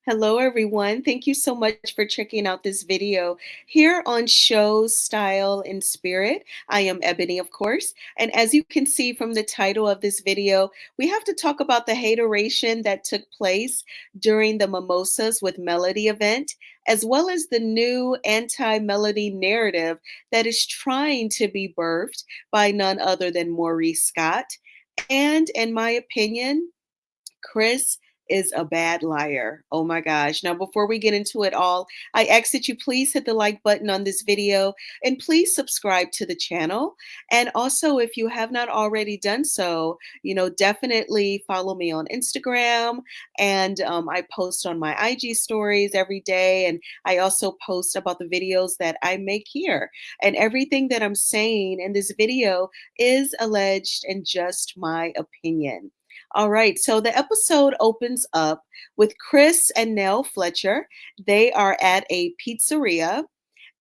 Hello, everyone. Thank you so much for checking out this video here on Shows, Style, and Spirit. I am Ebony, of course. And as you can see from the title of this video, we have to talk about the hateration that took place during the Mimosas with Melody event, as well as the new anti-Melody narrative that is trying to be birthed by none other than Maurice Scott. And in my opinion, Chris is a bad liar. Oh my gosh. Now, before we get into it all, I ask that you please hit the like button on this video and please subscribe to the channel. And also, if you have not already done so, definitely follow me on Instagram. And I post on my IG stories every day. And I also post about the videos that I make here. And everything that I'm saying in this video is alleged and just my opinion. All right, so the episode opens up with Chris and Nell Fletcher. They are at a pizzeria,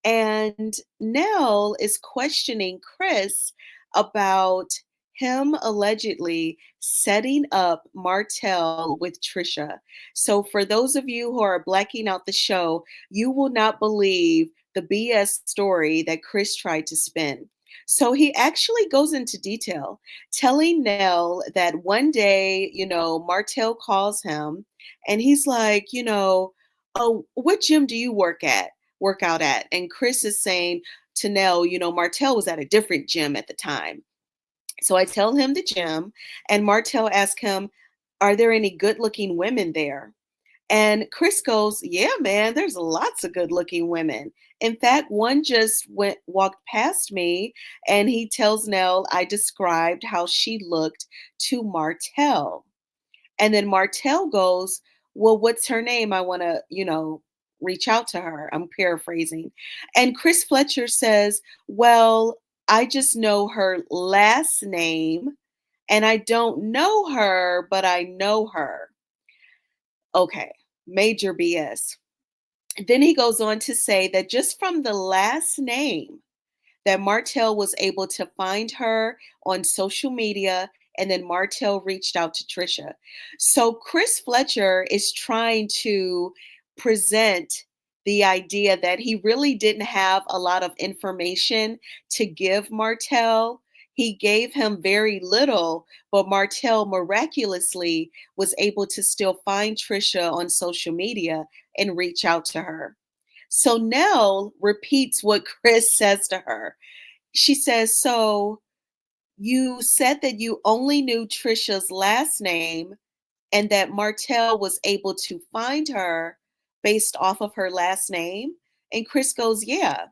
and Nell is questioning Chris about him allegedly setting up Martell with Trisha. So, for those of you who are blacking out the show, you will not believe the BS story that Chris tried to spin. So he actually goes into detail, telling Nell that one day, Martell calls him and he's like, oh, what gym do you work out at? And Chris is saying to Nell, Martell was at a different gym at the time. So I tell him the gym, and Martell asks him, are there any good looking women there? And Chris goes, yeah, man, there's lots of good looking women. In fact, one just walked past me, and he tells Nell I described how she looked to Martell. And then Martell goes, well, what's her name? I want to, reach out to her. I'm paraphrasing. And Chris Fletcher says, well, I just know her last name and I don't know her, but I know her. Okay, major BS. Then he goes on to say that just from the last name, that Martell was able to find her on social media, and then Martell reached out to Trisha. So Chris Fletcher is trying to present the idea that he really didn't have a lot of information to give Martell. He gave him very little, but Martell miraculously was able to still find Trisha on social media and reach out to her. So Nell repeats what Chris says to her. She says, so you said that you only knew Trisha's last name and that Martell was able to find her based off of her last name? And Chris goes, yeah.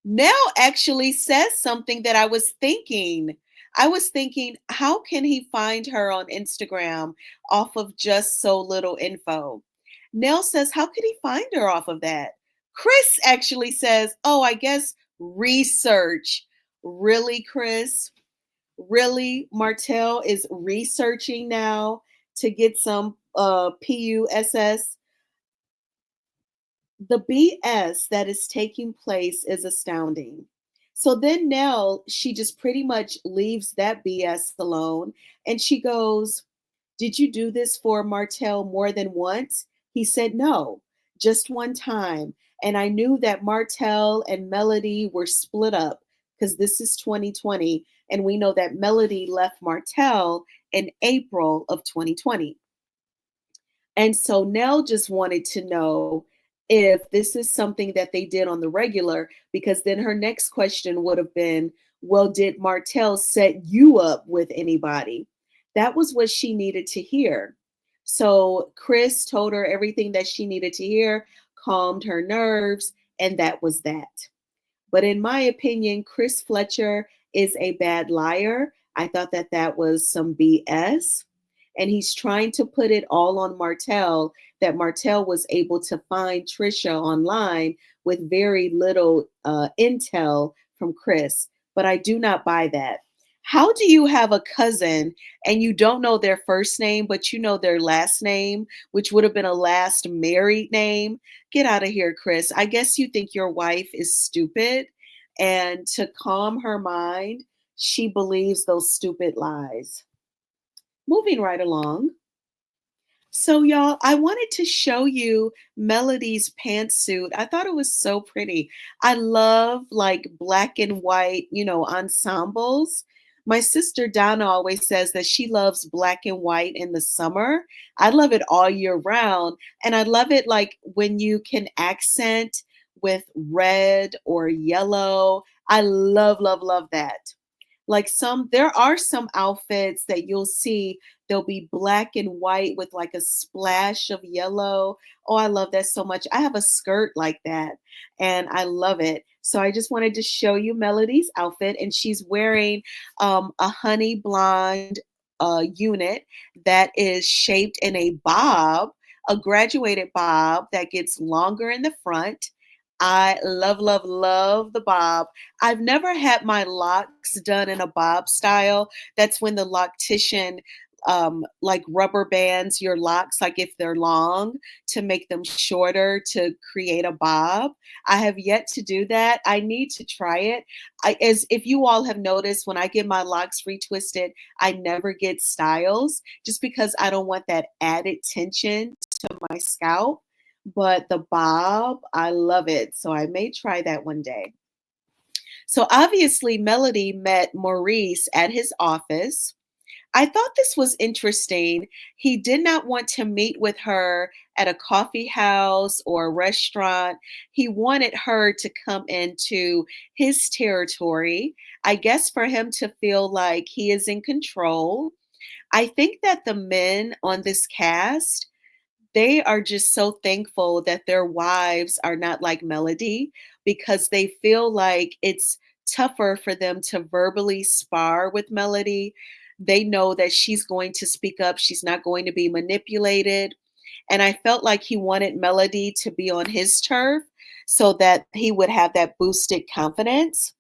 Nell actually says something that I was thinking. I was thinking, how can he find her on Instagram off of just so little info? Nell says, how could he find her off of that? Chris actually says, oh, I guess research. Really, Chris? Really? Martell is researching now to get some PUSS? The BS that is taking place is astounding. So then Nell, she just pretty much leaves that BS alone and she goes, did you do this for Martell more than once? He said, no, just one time. And I knew that Martell and Melody were split up because this is 2020. And we know that Melody left Martell in April of 2020. And so Nell just wanted to know if this is something that they did on the regular, because then her next question would have been, well, did Martell set you up with anybody? That was what she needed to hear. So Chris told her everything that she needed to hear, calmed her nerves, and that was that. But in my opinion, Chris Fletcher is a bad liar. I thought that that was some BS. And he's trying to put it all on Martell, that Martell was able to find Trisha online with very little intel from Chris. But I do not buy that. How do you have a cousin and you don't know their first name, but you know their last name, which would have been a last married name? Get out of here, Chris. I guess you think your wife is stupid. And to calm her mind, she believes those stupid lies. Moving right along. So, y'all, I wanted to show you Melody's pantsuit. I thought it was so pretty. I love like black and white, ensembles. My sister Donna always says that she loves black and white in the summer. I love it all year round. And I love it like when you can accent with red or yellow. I love, love, love that. There are some outfits that you'll see, they'll be black and white with like a splash of yellow. Oh, I love that so much. I have a skirt like that and I love it. So I just wanted to show you Melody's outfit, and she's wearing a honey blonde unit that is shaped in a bob, a graduated bob that gets longer in the front. I love, love, love the bob. I've never had my locks done in a bob style. That's when the loctician like rubber bands your locks, like if they're long, to make them shorter to create a bob. I have yet to do that. I need to try it. As if you all have noticed, when I get my locks retwisted, I never get styles just because I don't want that added tension to my scalp. But the bob, I love it. So I may try that one day. So obviously, Melody met Maurice at his office. I thought this was interesting. He did not want to meet with her at a coffee house or a restaurant. He wanted her to come into his territory, I guess for him to feel like he is in control. I think that the men on this cast, they are just so thankful that their wives are not like Melody, because they feel like it's tougher for them to verbally spar with Melody. They know that she's going to speak up, she's not going to be manipulated. And I felt like he wanted Melody to be on his turf so that he would have that boosted confidence.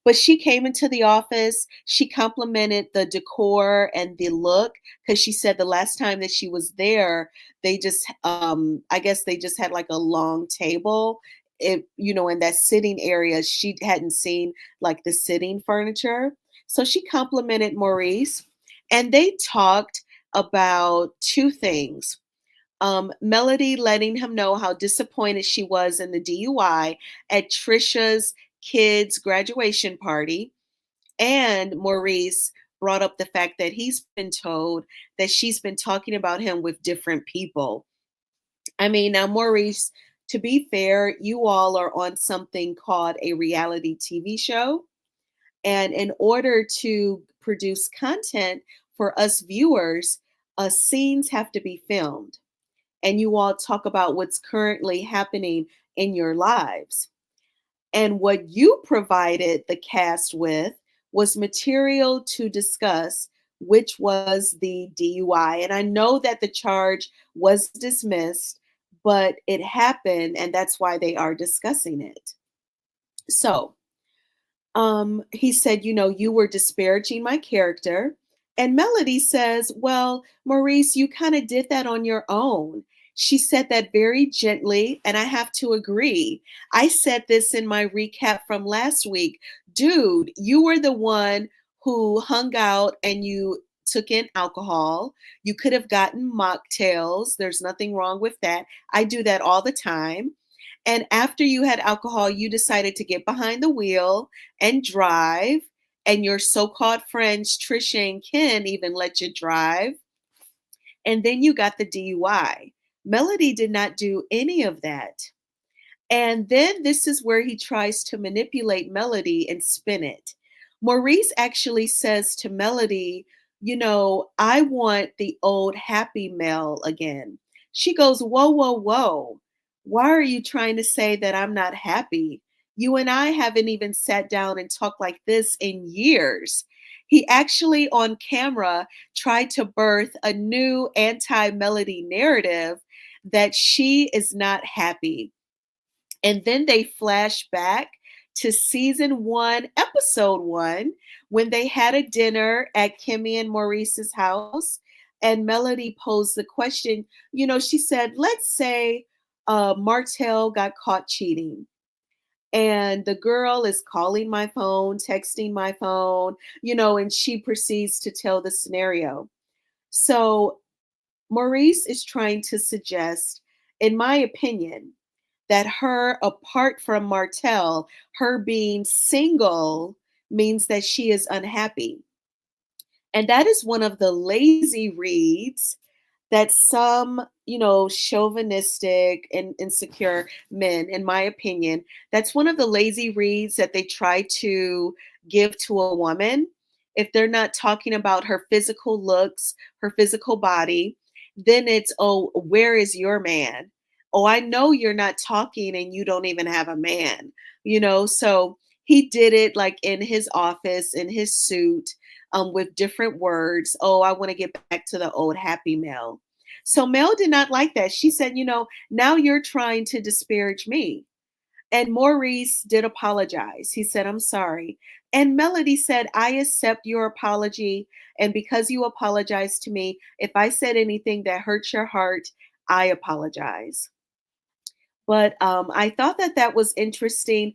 But she came into the office, she complimented the decor and the look, because she said the last time that she was there, they just I guess they just had like a long table. In that sitting area, she hadn't seen like the sitting furniture. So she complimented Maurice, and they talked about two things. Melody letting him know how disappointed she was in the DUI at Trisha's kids' graduation party. And Maurice brought up the fact that he's been told that she's been talking about him with different people. I mean, now, Maurice, to be fair, you all are on something called a reality TV show. And in order to produce content for us viewers, scenes have to be filmed, and you all talk about what's currently happening in your lives. And what you provided the cast with was material to discuss, which was the DUI. And I know that the charge was dismissed, but it happened, and that's why they are discussing it. So, he said, you were disparaging my character. And Melody says, well, Maurice, you kind of did that on your own. She said that very gently, and I have to agree. I said this in my recap from last week. Dude, you were the one who hung out and you took in alcohol. You could have gotten mocktails. There's nothing wrong with that. I do that all the time. And after you had alcohol, you decided to get behind the wheel and drive. And your so called friends, Trisha and Ken, even let you drive. And then you got the DUI. Melody did not do any of that. And then this is where he tries to manipulate Melody and spin it. Maurice actually says to Melody, I want the old happy Mel again. She goes, whoa, whoa, whoa. Why are you trying to say that I'm not happy? You and I haven't even sat down and talked like this in years. He actually, on camera, tried to birth a new anti Melody narrative that she is not happy. And then they flash back to season one, episode one, when they had a dinner at Kimmy and Maurice's house. And Melody posed the question, she said, let's say Martell got caught cheating. And the girl is calling my phone, texting my phone, and she proceeds to tell the scenario. So Maurice is trying to suggest, in my opinion, that her, apart from Martell, her being single means that she is unhappy. And that is one of the lazy reads that some, chauvinistic and insecure men, in my opinion, that's one of the lazy reads that they try to give to a woman. If they're not talking about her physical looks, her physical body, then it's, oh, where is your man? Oh, I know you're not talking and you don't even have a man, So he did it like in his office, in his suit, with different words. Oh, I want to get back to the old happy Mel. So Mel did not like that. She said, now you're trying to disparage me. And Maurice did apologize. He said, I'm sorry. And Melody said, I accept your apology. And because you apologized to me, if I said anything that hurts your heart, I apologize. But I thought that that was interesting.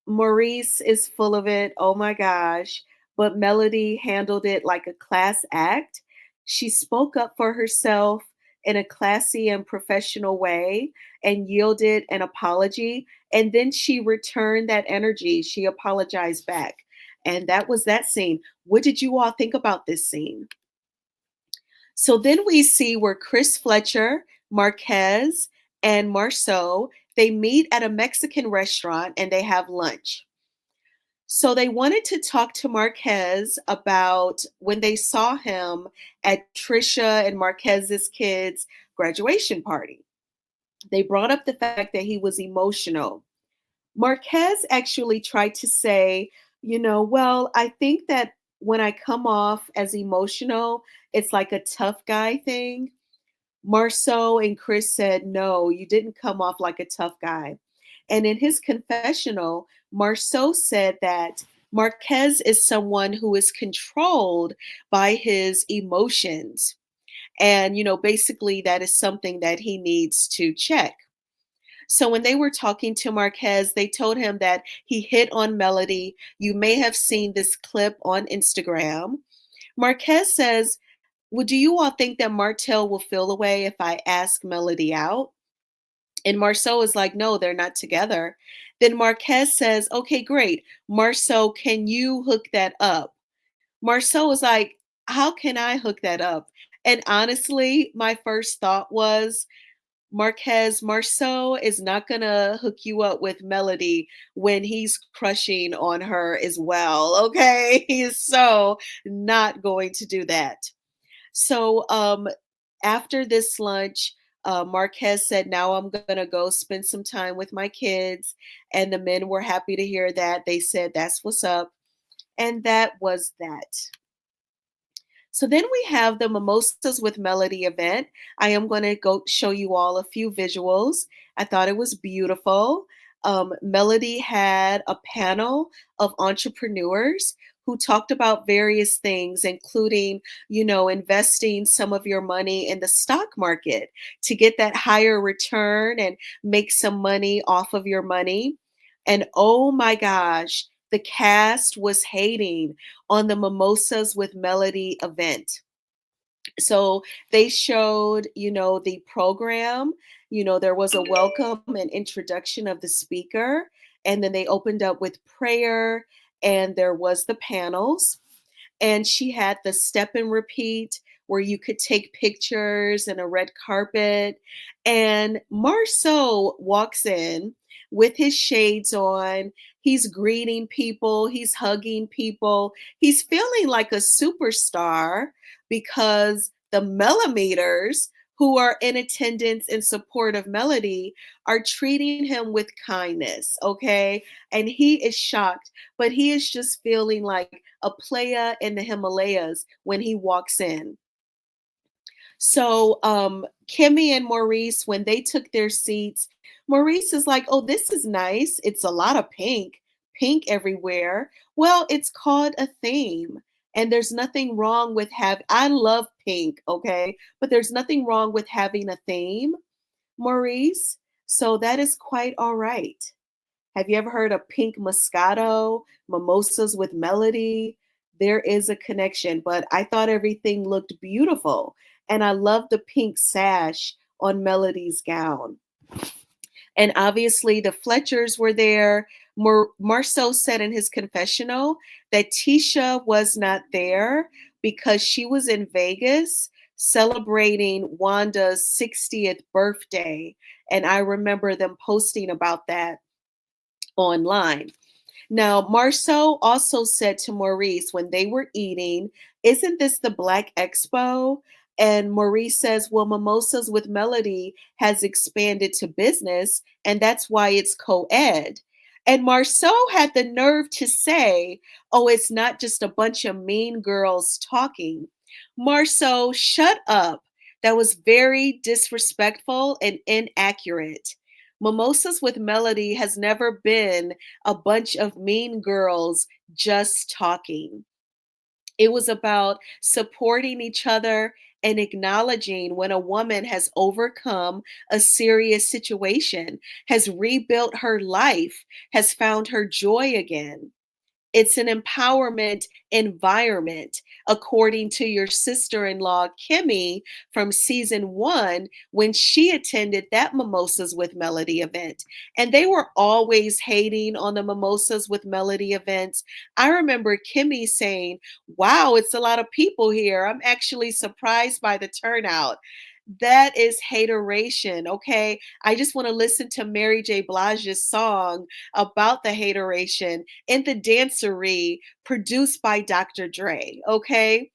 Maurice is full of it. Oh my gosh. But Melody handled it like a class act. She spoke up for herself in a classy and professional way and yielded an apology. And then she returned that energy. She apologized back. And that was that scene. What did you all think about this scene? So then we see where Chris Fletcher, Marquez, and Marceau, they meet at a Mexican restaurant and they have lunch. So they wanted to talk to Marquez about when they saw him at Trisha and Marquez's kids' graduation party. They brought up the fact that he was emotional. Marquez actually tried to say, well, I think that when I come off as emotional, it's like a tough guy thing. Marceau and Chris said, no, you didn't come off like a tough guy. And in his confessional, Marceau said that Marquez is someone who is controlled by his emotions. And, basically, that is something that he needs to check. So when they were talking to Marquez, they told him that he hit on Melody. You may have seen this clip on Instagram. Marquez says, well, do you all think that Martell will feel away if I ask Melody out? And Marceau is like, no, they're not together. Then Marquez says, okay, great. Marceau, can you hook that up? Marceau is like, how can I hook that up? And honestly, my first thought was, Marceau is not going to hook you up with Melody when he's crushing on her as well. Okay. He is so not going to do that. So after this lunch, Marquez said, now I'm going to go spend some time with my kids. And the men were happy to hear that. They said, that's what's up. And that was that. So then we have the Mimosas with Melody event. I am going to go show you all a few visuals. I thought it was beautiful. Melody had a panel of entrepreneurs who talked about various things, including, investing some of your money in the stock market to get that higher return and make some money off of your money. And oh my gosh, the cast was hating on the Mimosas with Melody event. So they showed, the program, there was a welcome and introduction of the speaker, and then they opened up with prayer, and there was the panels. And she had the step and repeat where you could take pictures and a red carpet. And Marceau walks in with his shades on. He's greeting people, he's hugging people. He's feeling like a superstar because the millimeters who are in attendance in support of Melody are treating him with kindness, okay? And he is shocked, but he is just feeling like a playa in the Himalayas when he walks in. So Kimmy and Maurice, when they took their seats, Maurice is like, oh, this is nice. It's a lot of pink, pink everywhere. Well, it's called a theme. And there's nothing wrong with I love pink, okay? But there's nothing wrong with having a theme, Maurice. So that is quite all right. Have you ever heard of Pink Moscato, Mimosas with Melody? There is a connection, but I thought everything looked beautiful. And I love the pink sash on Melody's gown. And obviously, the Fletchers were there. Marceau said in his confessional that Tisha was not there because she was in Vegas celebrating Wanda's 60th birthday. And I remember them posting about that online. Now, Marceau also said to Maurice when they were eating, "Isn't this the Black Expo?" And Maurice says, "Well, Mimosas with Melody has expanded to business, and that's why it's co ed." And Marceau had the nerve to say, "Oh, it's not just a bunch of mean girls talking." Marceau, shut up. That was very disrespectful and inaccurate. Mimosas with Melody has never been a bunch of mean girls just talking. It was about supporting each other and acknowledging when a woman has overcome a serious situation, has rebuilt her life, has found her joy again. It's an empowerment environment, according to your sister in law, Kimmy, from season one, when she attended that Mimosas with Melody event. And they were always hating on the Mimosas with Melody events. I remember Kimmy saying, "Wow, it's a lot of people here. I'm actually surprised by the turnout." That is hateration, okay? I just want to listen to Mary J. Blige's song about the hateration in the dancery produced by Dr. Dre, okay?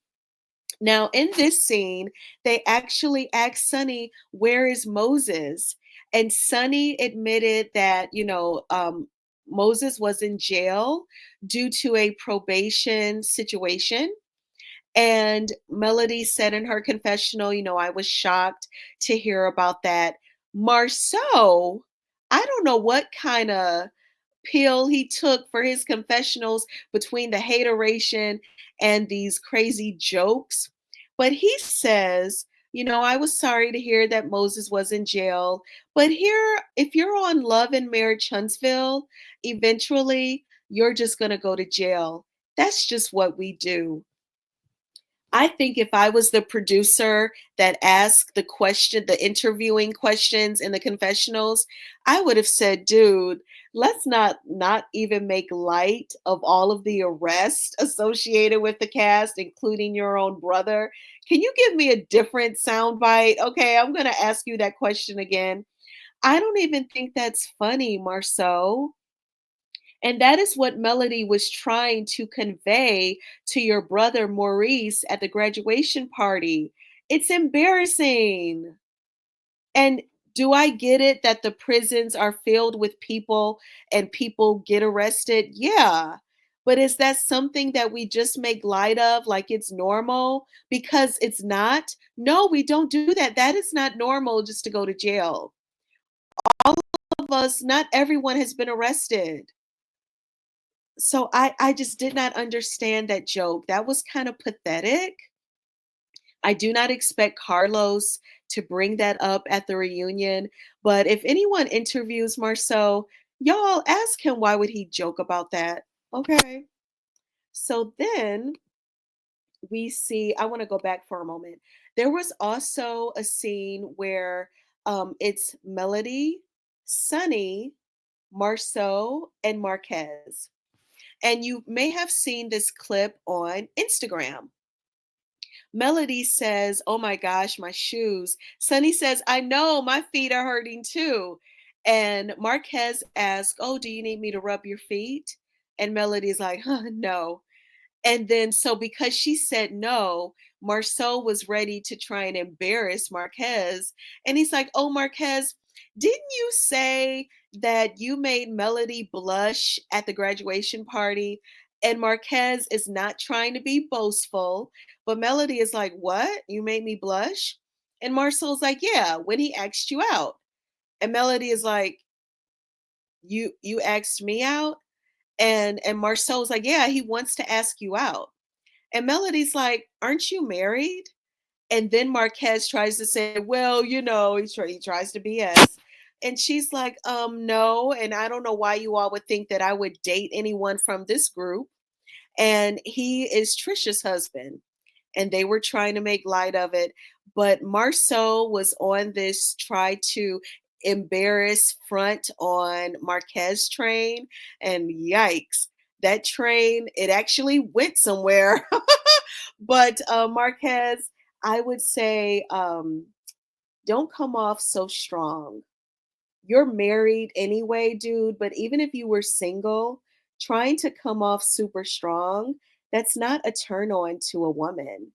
Now, in this scene, they actually asked Sonny, "Where is Moses?" And Sonny admitted that, Moses was in jail due to a probation situation. And Melody said in her confessional, "I was shocked to hear about that." Marceau, I don't know what kind of pill he took for his confessionals between the hateration and these crazy jokes. But he says, "I was sorry to hear that Moses was in jail. But here, if you're on Love and Marriage Huntsville, eventually you're just going to go to jail. That's just what we do." I think if I was the producer that asked the interviewing questions in the confessionals, I would have said, "Dude, let's not even make light of all of the arrests associated with the cast, including your own brother. Can you give me a different soundbite? Okay, I'm gonna ask you that question again." I don't even think that's funny, Marceau. And that is what Melody was trying to convey to your brother Maurice at the graduation party. It's embarrassing. And do I get it that the prisons are filled with people and people get arrested? Yeah. But is that something that we just make light of like it's normal? Because it's not. No, we don't do that. That is not normal just to go to jail. All of us, not everyone has been arrested. So I just did not understand that joke. That was kind of pathetic. I do not expect Carlos to bring that up at the reunion, but if anyone interviews Marceau, y'all ask him why would he joke about that. Okay. So then we see, I want to go back for a moment. There was also a scene where it's Melody, Sunny, Marceau, and Marquez. And you may have seen this clip on Instagram. Melody says, "Oh my gosh, my shoes." Sunny says, "I know, my feet are hurting too." And Marquez asks, "Oh, do you need me to rub your feet?" And Melody's like, "Huh, no." And then, so because she said no, Marceau was ready to try and embarrass Marquez. And he's like, "Oh, Marquez, didn't you say that you made Melody blush at the graduation party?" And Marquez is not trying to be boastful, but Melody is like, "What? You made me blush?" And Marceau's like, "Yeah, when he asked you out." And Melody is like, "You asked me out?" And Marceau's like, "Yeah, he wants to ask you out." And Melody's like, "Aren't you married?" And then Marquez tries to say, "Well, he tries to BS." And she's like, no. And I don't know why you all would think that I would date anyone from this group. And he is Trisha's husband. And they were trying to make light of it. but Marceau was on this try to embarrass front on Marquez train, and yikes, that train, it actually went somewhere. But Marquez, I would say, don't come off so strong. You're married anyway, dude, but even if you were single, trying to come off super strong, that's not a turn on to a woman.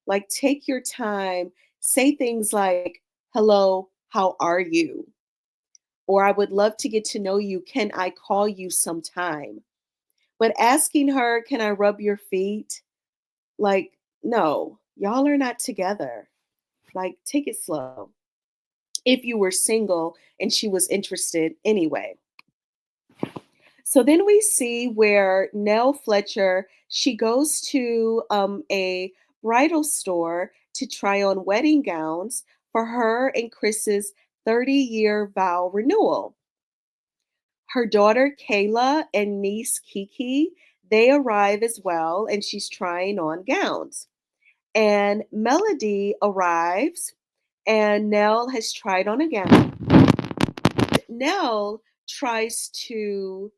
Like, take your time, say things like, hello, how are you? Or I would love to get to know you. Can I call you sometime? But asking her, can I rub your feet? Like, no, y'all are not together. Like, take it slow. If you were single and she was interested anyway. So then we see where Nell Fletcher, she goes to a bridal store to try on wedding gowns for her and Chris's 30-year vow renewal. Her daughter Kayla and niece Kiki, they arrive as well, and she's trying on gowns. And Melody arrives, and Nell has tried on a gown. Nell tries to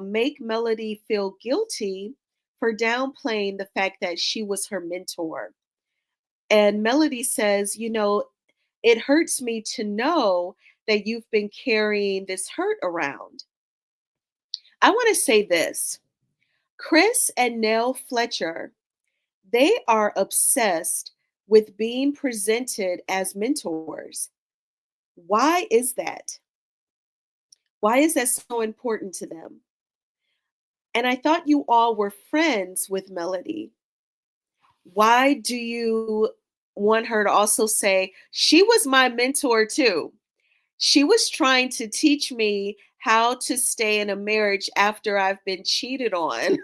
make Melody feel guilty for downplaying the fact that she was her mentor. And Melody says, it hurts me to know that you've been carrying this hurt around. I want to say this: Chris and Nell Fletcher, they are obsessed with being presented as mentors. Why is that? Why is that so important to them? And I thought you all were friends with Melody. Why do you want her to also say, she was my mentor too? She was trying to teach me how to stay in a marriage after I've been cheated on.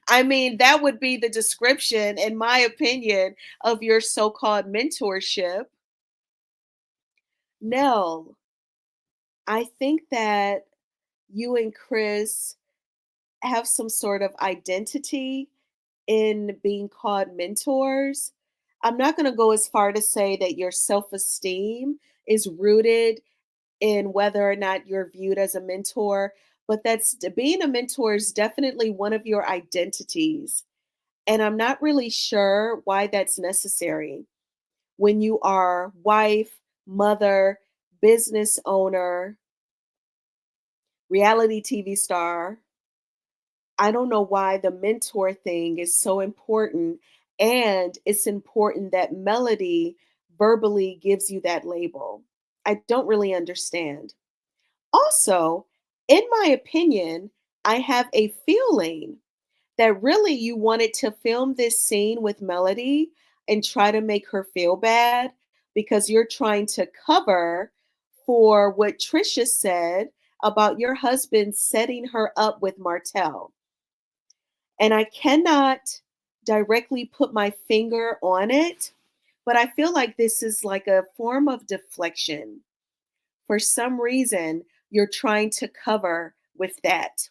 I mean, that would be the description, in my opinion, of your so called mentorship. No, I think that you and Chris have some sort of identity in being called mentors. I'm not going to go as far to say that your self esteem is rooted in whether or not you're viewed as a mentor, but being a mentor is definitely one of your identities. And I'm not really sure why that's necessary when you are wife, mother, business owner, reality TV star. I don't know why the mentor thing is so important. And it's important that Melody verbally gives you that label. I don't really understand. Also, in my opinion, I have a feeling that really you wanted to film this scene with Melody and try to make her feel bad because you're trying to cover for what Trisha said about your husband setting her up with Martell. And I cannot directly put my finger on it, but I feel like this is like a form of deflection. For some reason, you're trying to cover with that.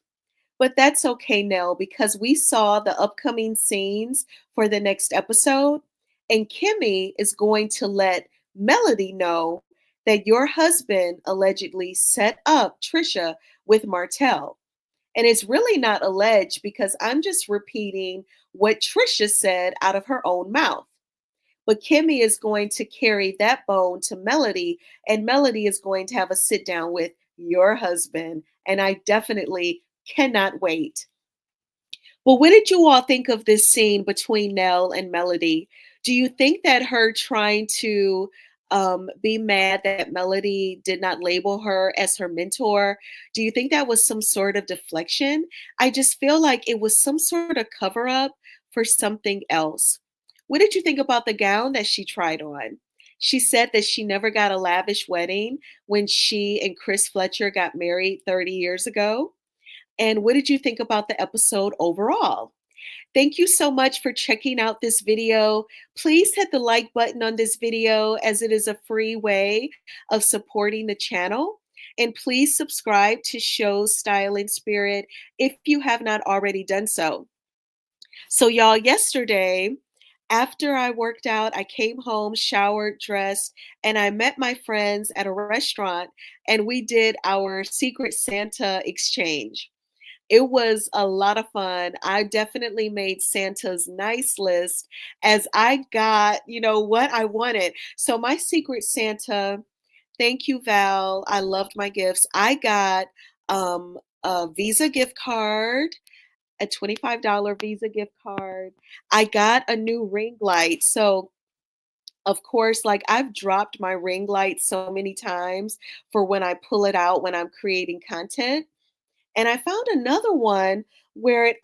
But that's okay, Nell, because we saw the upcoming scenes for the next episode, and Kimmy is going to let Melody know that your husband allegedly set up Trisha with Martell. And it's really not alleged because I'm just repeating what Trisha said out of her own mouth. But Kimmy is going to carry that bone to Melody, and Melody is going to have a sit down with your husband. And I definitely cannot wait. Well, what did you all think of this scene between Nell and Melody? Do you think that her trying to be mad that Melody did not label her as her mentor, do you think that was some sort of deflection? I just feel like it was some sort of cover up for something else. What did you think about the gown that she tried on? She said that she never got a lavish wedding when she and Chris Fletcher got married 30 years ago. And what did you think about the episode overall? Thank you so much for checking out this video. Please hit the like button on this video as it is a free way of supporting the channel. And please subscribe to Shows Style and Spirit if you have not already done so. So, y'all, yesterday After I worked out, I came home, showered, dressed, and I met my friends at a restaurant and we did our Secret Santa exchange. It was a lot of fun. I definitely made Santa's nice list as I got, what I wanted. So my Secret Santa, thank you, Val. I loved my gifts. I got a Visa gift card, a $25 Visa gift card. I got a new ring light. So of course, like I've dropped my ring light so many times for when I pull it out when I'm creating content. And I found another one where it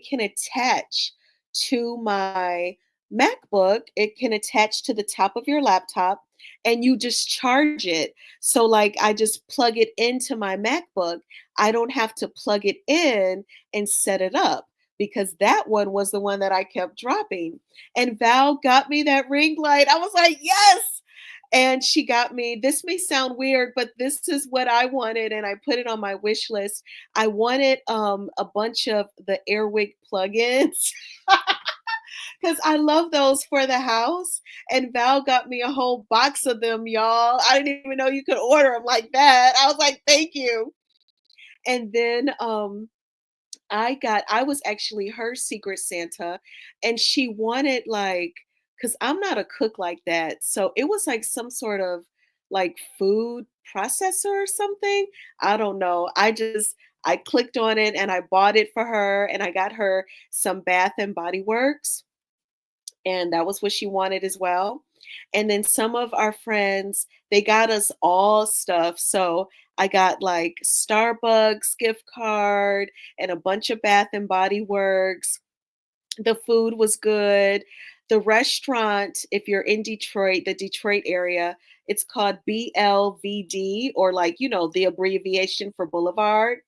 can attach to my MacBook. It can attach to the top of your laptop and you just charge it. So like I just plug it into my MacBook. I don't have to plug it in and set it up because that one was the one that I kept dropping. And Val got me that ring light. I was like, "Yes!" And she got me, this may sound weird, but this is what I wanted, and I put it on my wish list. I wanted a bunch of the Airwick plugins because I love those for the house. And Val got me a whole box of them, y'all. I didn't even know you could order them like that. I was like, thank you. And then I was actually her secret Santa, and she wanted like, because I'm not a cook like that. So it was like some sort of like food processor or something. I don't know. I clicked on it and I bought it for her and I got her some Bath and Body Works and that was what she wanted as well. And then some of our friends, they got us all stuff. So I got like Starbucks gift card and a bunch of Bath and Body Works. The food was good. The restaurant, if you're in Detroit, the Detroit area, it's called BLVD or like, the abbreviation for Boulevard,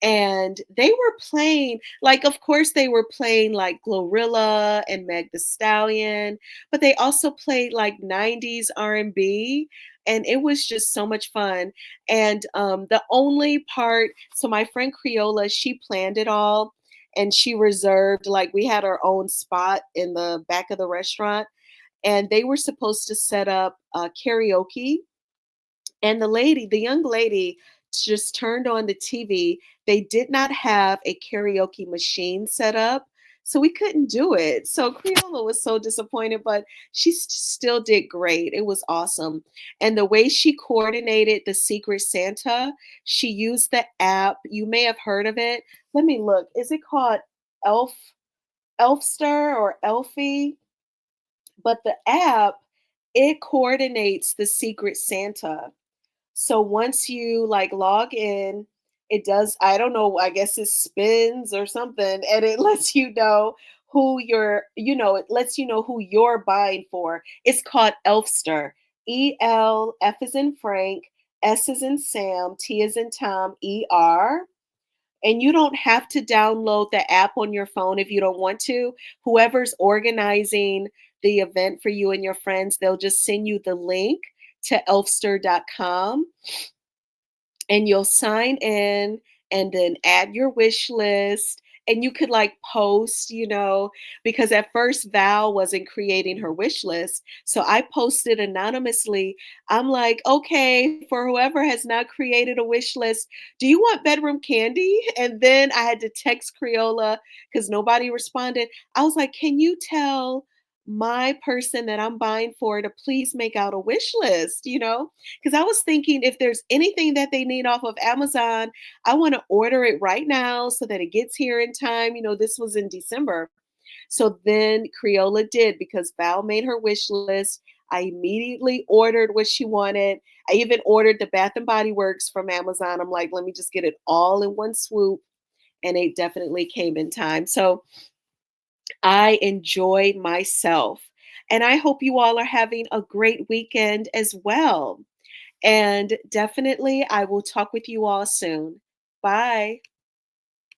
and they were playing like of course they were playing like Glorilla and Meg the Stallion, but they also played like 90s R&B, and it was just so much fun. And the only part, so my friend Creola, she planned it all and she reserved, like we had our own spot in the back of the restaurant, and they were supposed to set up karaoke, and the young lady just turned on the TV. They did not have a karaoke machine set up, so we couldn't do it. So Creola was so disappointed, but she still did great. It was awesome. And the way she coordinated the Secret Santa, she used the app. You may have heard of it. Let me look. Is it called Elf Elfster or Elfie? But the app, it coordinates the Secret Santa. So once you like log in, it does, I don't know, I guess it spins or something, and it lets you know it lets you know who you're buying for. It's called Elfster. F is in Frank, S is in Sam, T is in Tom, ER. And you don't have to download the app on your phone if you don't want to. Whoever's organizing the event for you and your friends, they'll just send you the link to elfster.com and you'll sign in and then add your wish list, and you could like post, because at first Val wasn't creating her wish list, so I posted anonymously. I'm like, okay, for whoever has not created a wish list, do you want bedroom candy? And then I had to text Creola because nobody responded. I was like, can you tell my person that I'm buying for to please make out a wish list, because I was thinking if there's anything that they need off of Amazon, I want to order it right now so that it gets here in time. This was in December. So then Creola did, because Val made her wish list. I immediately ordered what she wanted. I even ordered the Bath and Body Works from Amazon. I'm like, let me just get it all in one swoop. And it definitely came in time. So I enjoyed myself. And I hope you all are having a great weekend as well. And definitely, I will talk with you all soon. Bye.